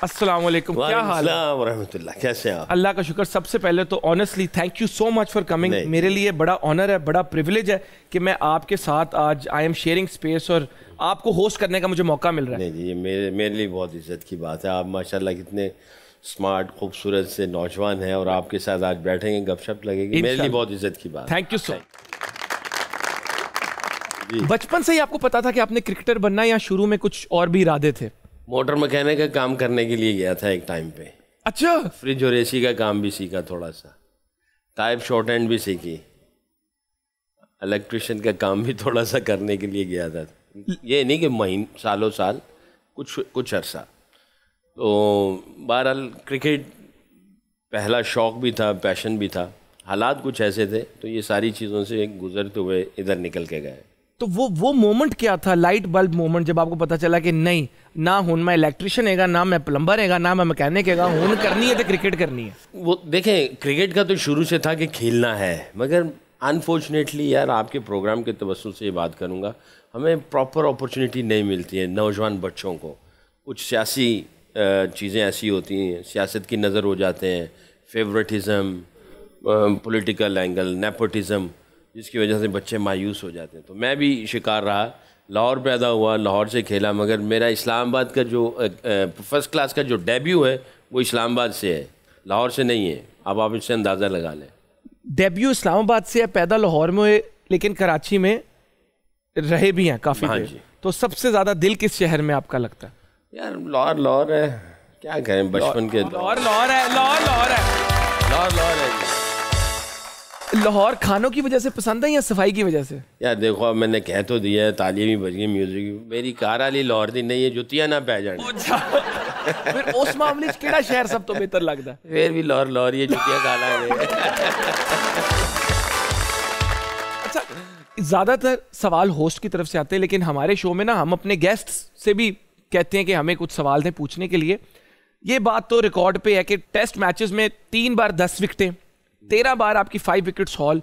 अस्सलाम वालेकुम, क्या हाल है? रहमतुल्लाह, कैसे आप? अल्लाह का शुक्र। सबसे पहले तो honestly thank you so much for coming. मेरे लिए बड़ा ऑनर है, बड़ा प्रिविलेज है कि मैं आपके साथ आज आई एम शेयरिंग स्पेस और आपको होस्ट करने का मुझे मौका मिल रहा है। नहीं जी, ये मेरे लिए बहुत इज्जत की बात है। आप माशाल्लाह कितने स्मार्ट खूबसूरत से नौजवान हैं और आपके साथ आज बैठेंगे, गपशप लगेगी, मेरे लिए बहुत इज्जत की बात। Thank you so. बचपन से ही आपको पता था कि आपने क्रिकेटर बनना या शुरू में कुछ और भी इरादे थे? मोटर मैकेनिक का काम करने के लिए गया था एक टाइम पे। अच्छा। फ्रिज और एसी का काम भी सीखा, थोड़ा सा टाइप शॉर्ट हैंड भी सीखी, इलेक्ट्रिशियन का काम भी थोड़ा सा करने के लिए गया था। ये नहीं कि सालों साल, कुछ अरसा। तो बहरहाल क्रिकेट पहला शौक़ भी था, पैशन भी था। हालात कुछ ऐसे थे तो ये सारी चीज़ों से गुजरते हुए इधर निकल के गए। तो वो मोमेंट क्या था, लाइट बल्ब मोमेंट, जब आपको पता चला कि नहीं ना हुन मैं इलेक्ट्रिशियन हैगा, ना मैं प्लम्बर हैगा, ना मैं मैकेनिक हैगा, हुन करनी है तो क्रिकेट करनी है? वो देखें, क्रिकेट का तो शुरू से था कि खेलना है, मगर अनफॉर्चुनेटली यार आपके प्रोग्राम के तवस्सुल से ये बात करूँगा, हमें प्रॉपर अपॉर्चुनिटी नहीं मिलती है नौजवान बच्चों को। कुछ सियासी चीज़ें ऐसी होती हैं, सियासत की नज़र हो जाते हैं, फेवरेटिज़म, पॉलिटिकल एंगल, नेपोटिज़म, जिसकी वजह से बच्चे मायूस हो जाते हैं। तो मैं भी शिकार रहा। लाहौर पैदा हुआ, लाहौर से खेला, मगर मेरा इस्लामाबाद का जो फर्स्ट क्लास का जो डेब्यू है वो इस्लामाबाद से है, लाहौर से नहीं है। अब आप इससे अंदाज़ा लगा लें। डेब्यू इस्लामाबाद से है, पैदा लाहौर में हुए, लेकिन कराची में रहे भी हैं काफ़ी देर। जी। तो सबसे ज़्यादा दिल किस शहर में आपका लगता है? यार लाहौर है, क्या करें, बचपन के लाहौर है। लाहौर खानों की वजह से पसंद है या सफाई की वजह से? यार देखो, अब मैंने कह तो दिया है, तालीमी बज गई म्यूजिक, मेरी कार वाली लाहौर दी नहीं है, जुतियां ना पै जाने। फिर उस मामले में केड़ा शहर सब तो बेहतर लगता है? फिर भी लाहौर ये जुतियां खा लांगे। अच्छा, ज्यादातर सवाल होस्ट की तरफ से आते हैं, लेकिन हमारे शो में ना हम अपने गेस्ट से भी कहते हैं कि हमें कुछ सवाल थे पूछने के लिए। ये बात तो रिकॉर्ड पे है कि टेस्ट मैचेस में 3 बार 10 विकेटें, 13 बार आपकी 5 wickets hall,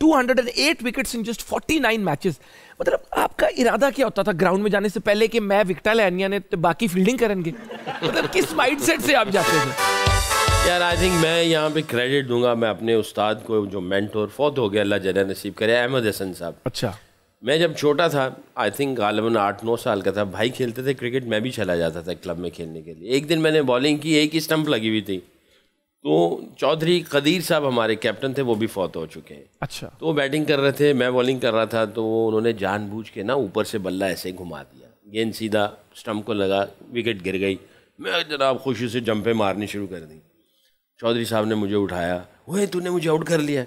208 wickets in just 49 matches. मतलब आपका इरादा क्या होता था ग्राउंड में जाने से पहले कि मैं विकेट लेनिया ने तो बाकी फील्डिंग करेंगे? मतलब किस माइंडसेट से आप जाते थे? यार आई थिंक मैं यहाँ पे क्रेडिट दूंगा मैं अपने उस्ताद को, जो मेंटोर फौत हो गया, अल्लाह जरा नसीब करे, अहमद हसन साहब। अच्छा। मैं जब छोटा था, आई थिंक गालिबन 8-9 साल का था, भाई खेलते थे क्रिकेट, मैं भी चला जाता था क्लब में खेलने के लिए। एक दिन मैंने बॉलिंग की, एक ही स्टंप लगी हुई थी, तो चौधरी कदीर साहब हमारे कैप्टन थे, वो भी फौत हो चुके हैं। अच्छा। तो वो बैटिंग कर रहे थे, मैं बॉलिंग कर रहा था, तो उन्होंने जानबूझ के ना ऊपर से बल्ला ऐसे घुमा दिया, गेंद सीधा स्टंप को लगा, विकेट गिर गई। मैं जनाब खुशी से जंपे मारनी शुरू कर दी। चौधरी साहब ने मुझे उठाया, ओए तूने मुझे आउट कर लिया।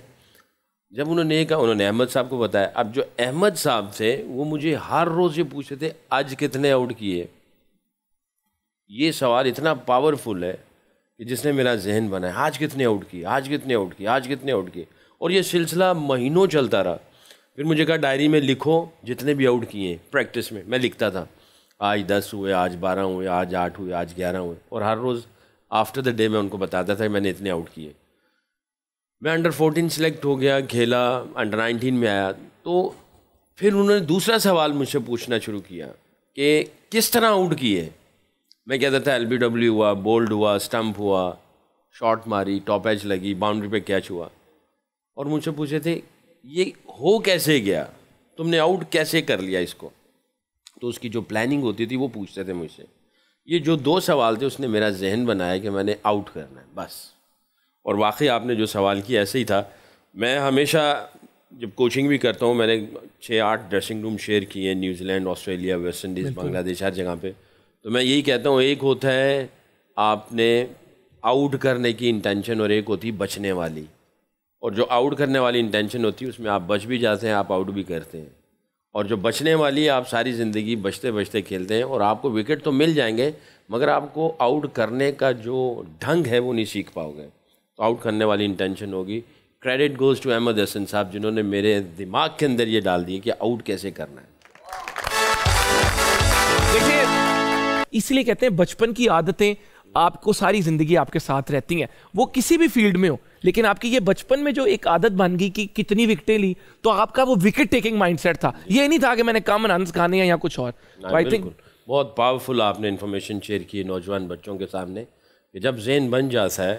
जब उन्होंने कहा, उन्होंने अहमद साहब को बताया। अब जो अहमद साहब थे वो मुझे हर रोज़ ये पूछते थे, आज कितने आउट किए। ये सवाल इतना पावरफुल है कि जिसने मेरा जहन बनाया, आज कितने आउट किए, आज कितने आउट किए, आज कितने आउट किए। और ये सिलसिला महीनों चलता रहा। फिर मुझे कहा डायरी में लिखो जितने भी आउट किए। प्रैक्टिस में मैं लिखता था, आज 10 हुए, आज 12 हुए, आज 8 हुए, आज 11 हुए। और हर रोज़ आफ्टर द डे मैं उनको बताता था कि मैंने इतने आउट किए। मैं अंडर 14 सेलेक्ट हो गया, खेला, अंडर 19 में आया। तो फिर उन्होंने दूसरा सवाल मुझसे पूछना शुरू किया कि किस तरह आउट किए। मैं कहता था LBW हुआ, बोल्ड हुआ, स्टंप हुआ, शॉट मारी, टॉप एज लगी, बाउंड्री पे कैच हुआ। और मुझसे पूछे थे ये हो कैसे गया, तुमने आउट कैसे कर लिया इसको। तो उसकी जो प्लानिंग होती थी वो पूछते थे मुझसे। ये जो 2 सवाल थे उसने मेरा जहन बनाया कि मैंने आउट करना है बस। और वाकई आपने जो सवाल किया ऐसे ही था। मैं हमेशा जब कोचिंग भी करता हूँ, मैंने 6-8 ड्रेसिंग रूम शेयर किए, New Zealand, Australia, West Indies, Bangladesh, हर जगह पे। तो मैं यही कहता हूँ, एक होता है आपने आउट करने की इंटेंशन और एक होती है बचने वाली। और जो आउट करने वाली इंटेंशन होती है उसमें आप बच भी जाते हैं, आप आउट भी करते हैं। और जो बचने वाली है, आप सारी ज़िंदगी बचते बचते खेलते हैं और आपको विकेट तो मिल जाएंगे मगर आपको आउट करने का जो ढंग है वो नहीं सीख पाओगे। तो आउट करने वाली इंटेंशन होगी। Credit goes to Ahmad Hasan साहब, जिन्होंने मेरे दिमाग के अंदर ये डाल दिए कि आउट कैसे करना है। देखिए, इसलिए कहते हैं बचपन की आदतें आपको सारी जिंदगी आपके साथ रहती हैं, वो किसी भी फील्ड में हो। लेकिन आपकी ये बचपन में जो एक आदत बन गई कि कितनी विकेटें ली, तो आपका वो विकेट टेकिंग माइंडसेट था। ये नहीं था कि मैंने कम रन खाने हैं या कुछ और। तो आई थिंक बहुत पावरफुल आपने इन्फॉर्मेशन शेयर की नौजवान बच्चों के सामने कि जब जहन बन जाता है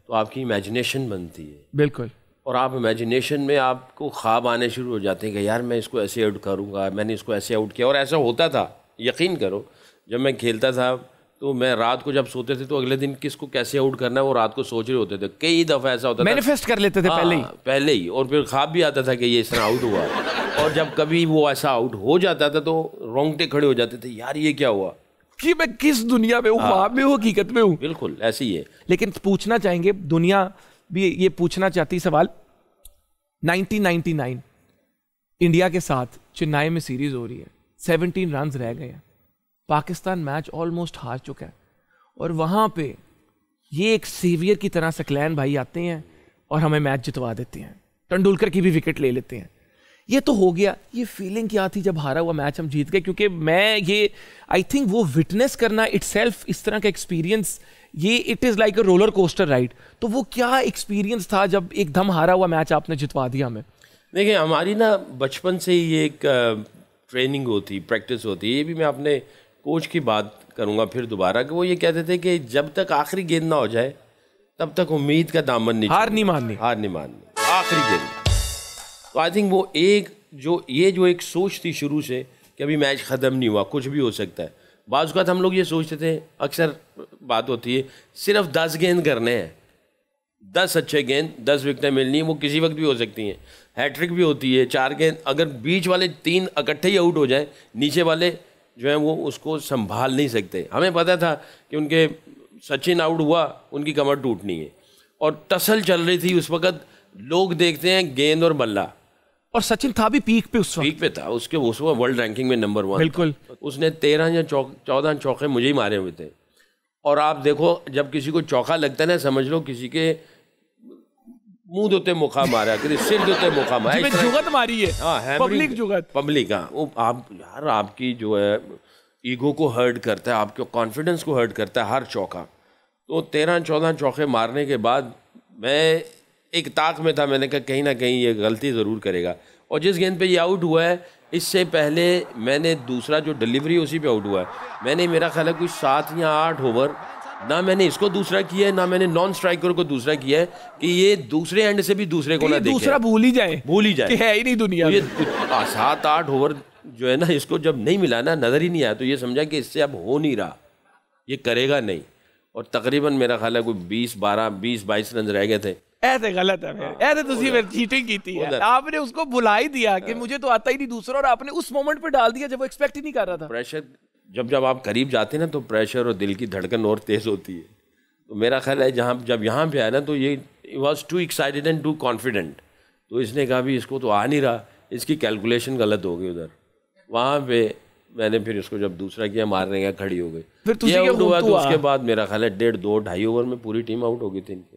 तो आपकी इमेजिनेशन बनती है। बिल्कुल। और आप इमेजिनेशन में आपको ख्वाब आने शुरू हो जाते हैं कि यार मैं इसको ऐसे आउट करूँगा, मैंने इसको ऐसे आउट किया। और ऐसा होता था, यकीन करो, जब मैं खेलता था तो मैं रात को जब सोते थे तो अगले दिन किसको कैसे आउट करना है वो रात को सोच रहे होते थे। कई दफ़ा ऐसा होता था, मैनिफेस्ट कर लेते थे पहले ही। और फिर ख्वाब भी आता था कि ये इस तरह आउट हुआ। और जब कभी वो ऐसा आउट हो जाता था तो रोंगटे खड़े हो जाते थे, यार ये क्या हुआ, कि मैं किस दुनिया में हूँ, ख्वाब में हूँ, हकीकत में हूँ। बिल्कुल ऐसे ही है। लेकिन पूछना चाहेंगे, दुनिया भी ये पूछना चाहती सवाल, 1999 इंडिया के साथ चेन्नई में सीरीज हो रही है, 17 रन रह गए हैं, पाकिस्तान मैच ऑलमोस्ट हार चुका है, और वहां पे ये एक सेवियर की तरह सकलैन भाई आते हैं और हमें मैच जितवा देते हैं, तेंदुलकर की भी विकेट ले लेते हैं। ये तो हो गया। ये फीलिंग क्या थी जब हारा हुआ मैच हम जीत गए? क्योंकि मैं ये आई थिंक वो विटनेस करना इटसेल्फ, इस तरह का एक्सपीरियंस, ये it is like a roller coaster ride. तो वो क्या एक्सपीरियंस था जब एकदम हारा हुआ मैच आपने जितवा दिया हमें? देखिए, हमारी ना बचपन से ही ये एक ट्रेनिंग होती, प्रैक्टिस होती है। ये भी मैं अपने कोच की बात करूंगा फिर दोबारा, कि वो ये कहते थे कि जब तक आखिरी गेंद ना हो जाए तब तक उम्मीद का दामन नहीं, हार नहीं माननी, आखिरी गेंद। तो आई थिंक वो जो एक सोच थी शुरू से कि अभी मैच ख़त्म नहीं हुआ, कुछ भी हो सकता है। बाज़ वक़्त हम लोग ये सोचते थे, अक्सर बात होती है, सिर्फ 10 गेंद करने हैं, 10 अच्छे गेंद, 10 विकेटें मिलनी है, वो किसी वक्त भी हो सकती हैं। हैट्रिक भी होती है, 4 गेंद, अगर बीच वाले 3 इकट्ठे ही आउट हो जाए, नीचे वाले जो है वो उसको संभाल नहीं सकते। हमें पता था कि उनके सचिन आउट हुआ, उनकी कमर टूटनी है, और टसल चल रही थी उस वक़्त। लोग देखते हैं गेंद और बल्ला, और सचिन था भी पीक पे, उस पीक पे था, उसके उस वर्ल्ड रैंकिंग में नंबर 1। बिल्कुल। उसने 13 या 14 चौके मुझे ही मारे हुए थे। और आप देखो, जब किसी को चौका लगता है ना, समझ लो किसी के मुंह दोते मुखा मारा, किसी सिर दोते मुखा मारा, जुगत मारी है। हाँ, पब्लिक जुगत, पब्लिक। हाँ, वो आप यार, आपकी जो है ईगो को हर्ट करता है, आपके कॉन्फिडेंस को हर्ट करता है हर चौका। तो 13-14 चौके मारने के बाद मैं एक ताक में था, मैंने कहा कहीं ना कहीं ये गलती ज़रूर करेगा। और जिस गेंद पे ये आउट हुआ है, इससे पहले मैंने दूसरा जो डिलीवरी उसी पे आउट हुआ है। मैंने, मेरा ख्याल है, कोई 7 या 8 ओवर ना मैंने इसको दूसरा किया है, ना मैंने नॉन स्ट्राइकर को दूसरा किया है, कि ये दूसरे एंड से भी दूसरे को ना देखे, दूसरा भूल ही जाए कि है ही नहीं दुनिया में। ये 7-8 ओवर जो है ना, इसको जब नहीं मिला ना, नज़र ही नहीं आया, तो ये समझा कि इससे अब हो नहीं रहा, ये करेगा नहीं। और तकरीबन मेरा ख्याल है कोई 20-22 रन रह गए थे। ऐसे गलत है फिर, ऐसे तुसी फिर चीटिंग की थी है। आपने उसको भुला ही दिया कि मुझे तो आता ही नहीं दूसरा, और आपने उस मोमेंट पे डाल दिया जब वो एक्सपेक्ट ही नहीं कर रहा था। प्रेशर, जब आप करीब जाते हैं ना, तो प्रेशर और दिल की धड़कन और तेज होती है। तो मेरा ख्याल है जब यहाँ पे आया ना, तो ये was too excited and too confident. तो इसने कहा भी इसको तो आ नहीं रहा, इसकी कैलकुलेशन गलत हो गई उधर। वहाँ पे मैंने फिर इसको जब दूसरा किया, मारने का खड़ी हो गई, फिर ये आउट हुआ। तो उसके बाद मेरा ख्याल है 1.5-2-2.5 ओवर में पूरी टीम आउट हो गई थी इनकी।